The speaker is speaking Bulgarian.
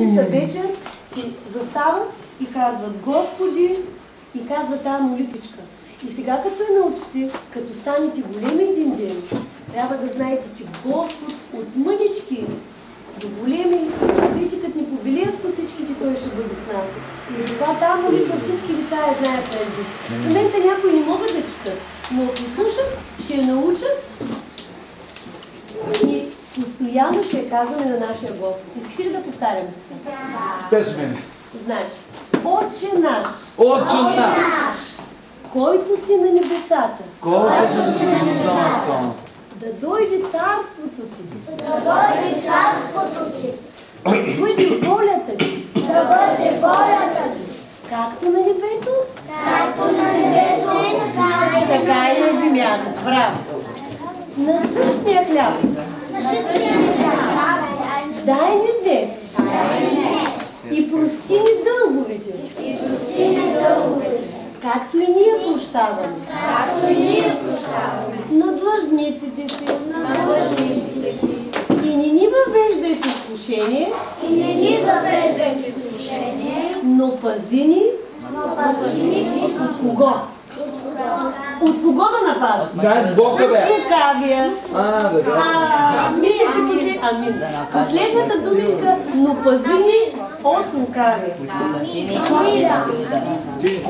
За вечер си застават и казват Господи, и казват тази молитвичка. И сега като я научите, като станете големи един ден, трябва да знаете, че Господ от мънички до големи, видите, като ни побелият косичките, Той ще бъде с нас. И затова тази молитва всички деца я знаят наизуст. В момента някои не могат да четат, но ако слушат, ще я научат и постоянно ще я казваме на нашия Господ. Искате ли да повтаряме сега? Без мене. Значи, Отче наш, Отче наш, който си на небесата, който си на небесата, да дойде царството ти, Да дойде царството ти, да бъде волята ти, да бъде волята ти, както на небето, както на небето, така и на земята. Браво! Насъщния хляб, дай ни днес и прости ни дълговете, и прости ни дълговете, както и ние прощаваме както и ние прощаваме на длъжниците си, на длъжниците си. и не ни въвеждайте в изкушение, И не ни въвеждай в изкушение, но пази ни но пази ни от кого? От кого да напазва? дай Бог да бе. Лукавия. Амин. Последната думичка, но пази ни от лукавия. Амина. Ти